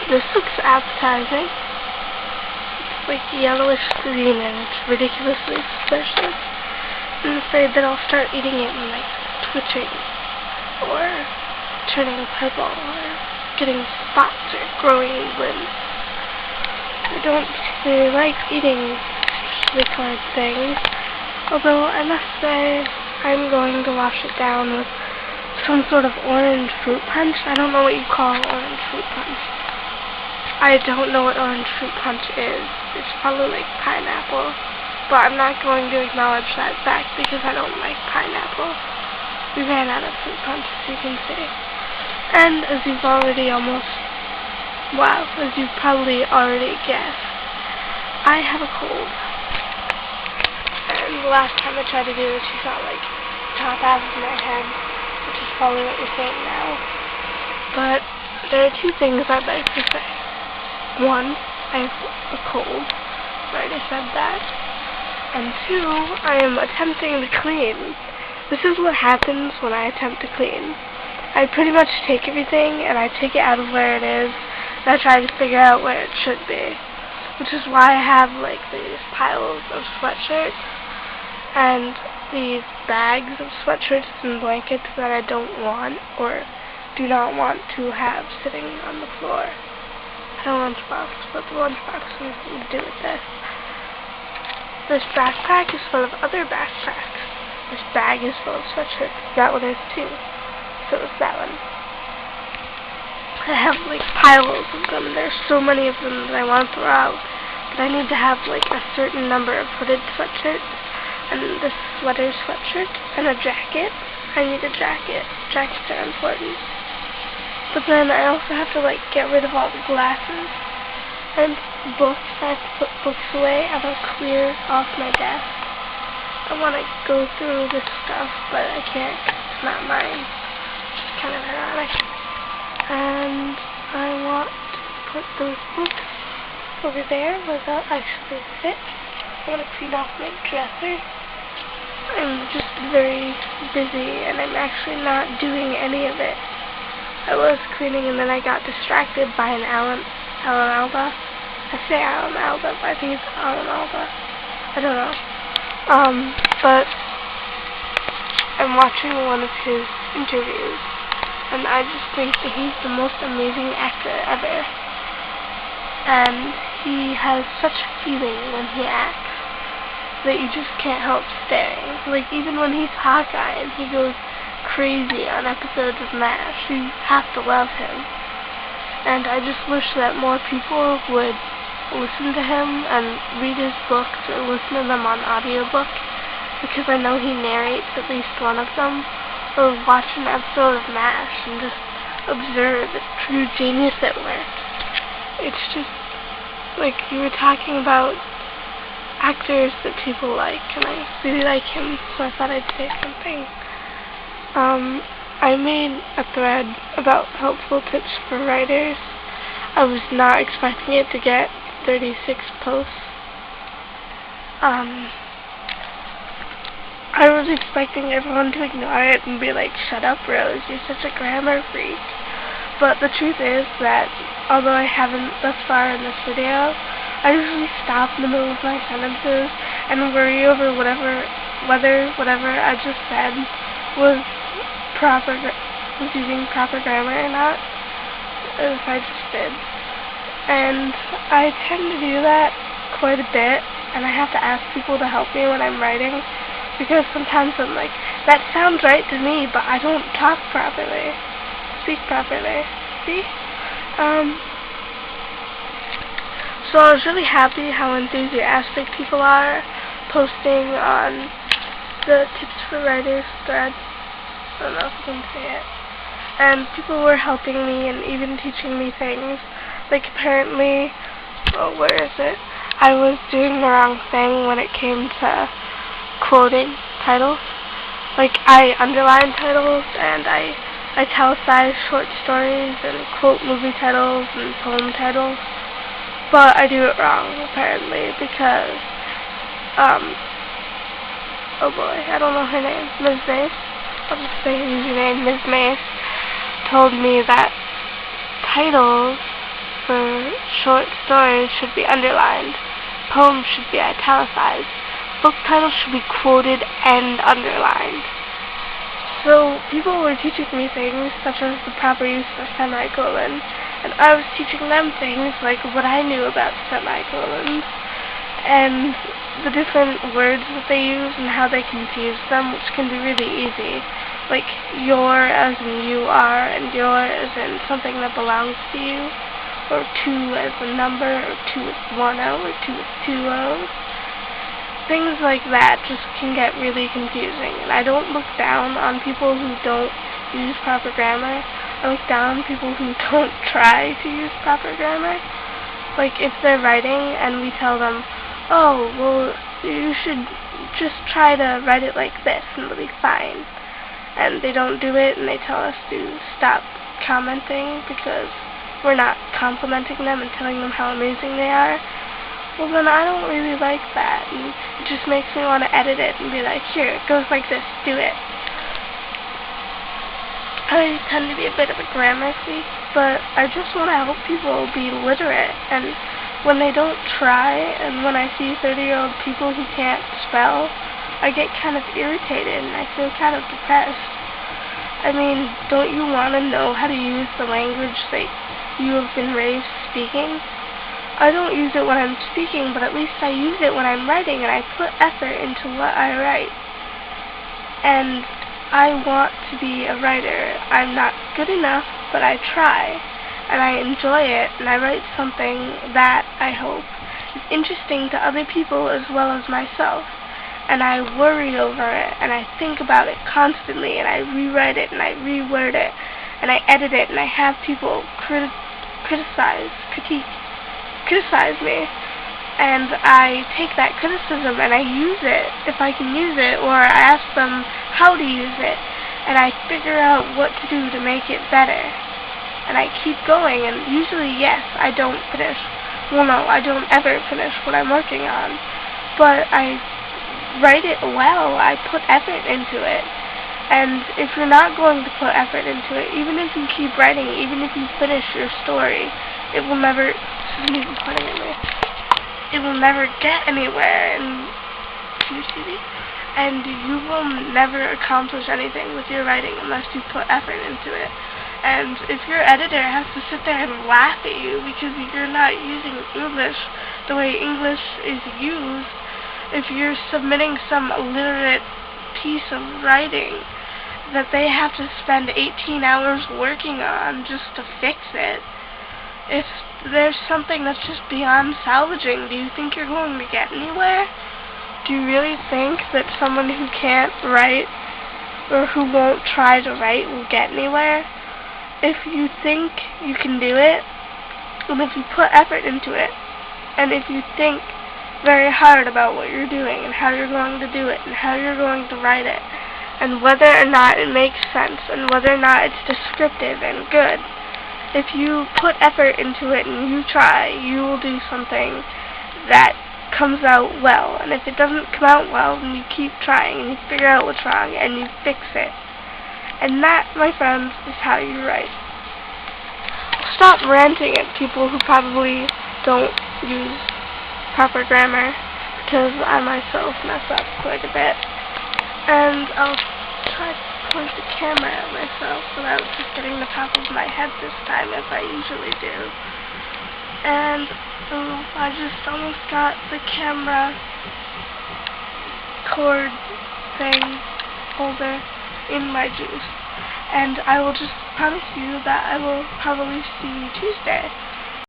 This looks appetizing. It's like yellowish green and it's ridiculously suspicious. I'm afraid that I'll start eating it and like twitching or turning purple or getting spots or growing limbs. I don't particularly like eating specially colored things, although I must say I'm going to wash it down with some sort of orange fruit punch. I don't know what you call orange fruit punch. I don't know what orange fruit punch is. It's probably like pineapple, but I'm not going to acknowledge that fact because I don't like pineapple. We ran out of fruit punch, as you can see. And as you've probably already guessed, I have a cold. And the last time I tried to do this, you saw like top half of my head, which is probably what you're saying now. But there are two things I'd like to say. One, I have a cold. I already said that. And two, I am attempting to clean. This is what happens when I attempt to clean. I pretty much take everything and I take it out of where it is and I try to figure out where it should be. Which is why I have like these piles of sweatshirts and these bags of sweatshirts and blankets that I don't want or do not want to have sitting on the floor. I have a lunchbox, but the lunchbox has nothing to do with this. This backpack is full of other backpacks. This bag is full of sweatshirts. That one is too. So is that one. I have like piles of them. There's so many of them that I want to throw out. But I need to have like a certain number of hooded sweatshirts and this sweater sweatshirt and a jacket. I need a jacket. Jackets are important. But then I also have to like get rid of all the glasses and books. I have to put books away. I want to clear off my desk. I want to go through this stuff, but I can't. It's not mine. Which is kind of ironic. And I want to put those books over there where they'll actually fit. I want to clean off my dresser. I'm just very busy and I'm actually not doing any of it. I was cleaning and then I got distracted by an Alan Alda. I say Alan Alda, but I think it's Alan Alda. I don't know. But I'm watching one of his interviews and I just think that he's the most amazing actor ever. And he has such feeling when he acts that you just can't help staring. Like even when he's Hawkeye and he goes crazy on episodes of MASH, you have to love him. And I just wish that more people would listen to him and read his books or listen to them on audiobook, because I know he narrates at least one of them, or watch an episode of MASH and just observe the true genius at work. It's just like you were talking about actors that people like, and I really like him, so I thought I'd say something. I made a thread about helpful tips for writers. I was not expecting it to get 36 posts. I was expecting everyone to ignore it and be like, shut up, Rose, you're such a grammar freak. But the truth is that, although I haven't thus far in this video, I usually stop in the middle of my sentences and worry over whether whatever I just said was using proper grammar or not, as I just did. And I tend to do that quite a bit, and I have to ask people to help me when I'm writing, because sometimes I'm like, that sounds right to me, but I don't talk properly, speak properly, see? So I was really happy how enthusiastic people are posting on the tips for writers thread. I don't know if you can see it. And people were helping me and even teaching me things. Like apparently, where is it? I was doing the wrong thing when it came to quoting titles. Like I underline titles and I italicize short stories and quote movie titles and poem titles. But I do it wrong apparently because, oh boy, I don't know her name, Ms. Mace. I'll just say her username, Ms. Mace, told me that titles for short stories should be underlined. Poems should be italicized. Book titles should be quoted and underlined. So people were teaching me things such as the proper use of semicolon, and I was teaching them things like what I knew about semicolons and the different words that they use and how they confuse them, which can be really easy. Like your as in you are, and your as in something that belongs to you, or two as a number, or two with one O, or two with two O's. Things like that just can get really confusing, and I don't look down on people who don't use proper grammar. I look down on people who don't try to use proper grammar. Like, if they're writing and we tell them, oh, well, you should just try to write it like this and it'll be fine. And they don't do it, and they tell us to stop commenting because we're not complimenting them and telling them how amazing they are. Well, then I don't really like that, and it just makes me want to edit it and be like, here, it goes like this, do it. I tend to be a bit of a grammar freak, but I just want to help people be literate, and when they don't try, and when I see 30-year-old people who can't spell, I get kind of irritated, and I feel kind of depressed. I mean, don't you want to know how to use the language that you have been raised speaking? I don't use it when I'm speaking, but at least I use it when I'm writing, and I put effort into what I write. And I want to be a writer. I'm not good enough, but I try, and I enjoy it, and I write something that I hope is interesting to other people as well as myself. And I worry over it, and I think about it constantly, and I rewrite it, and I reword it, and I edit it, and I have people criticize me, and I take that criticism and I use it if I can use it, or I ask them how to use it, and I figure out what to do to make it better, and I keep going, and usually, yes, I don't finish. Well, no, I don't ever finish what I'm working on, but I write it well. I put effort into it. And if you're not going to put effort into it, even if you keep writing, even if you finish your story, it will never, it will never get anywhere, and you will never accomplish anything with your writing unless you put effort into it. And if your editor has to sit there and laugh at you because you're not using English the way English is used, if you're submitting some illiterate piece of writing that they have to spend 18 hours working on just to fix it, if there's something that's just beyond salvaging, do you think you're going to get anywhere? Do you really think that someone who can't write or who won't try to write will get anywhere? If you think you can do it, and if you put effort into it, and if you think very hard about what you're doing and how you're going to do it and how you're going to write it and whether or not it makes sense and whether or not it's descriptive and good, if you put effort into it and you try, you will do something that comes out well. And if it doesn't come out well, then you keep trying and you figure out what's wrong and you fix it. And that, my friends, is how you write. Stop ranting at people who probably don't use proper grammar, because I myself mess up quite a bit. And I'll try to point the camera at myself without just getting the top of my head this time, as I usually do. And I just almost got the camera cord thing holder in my juice. And I will just promise you that I will probably see you Tuesday.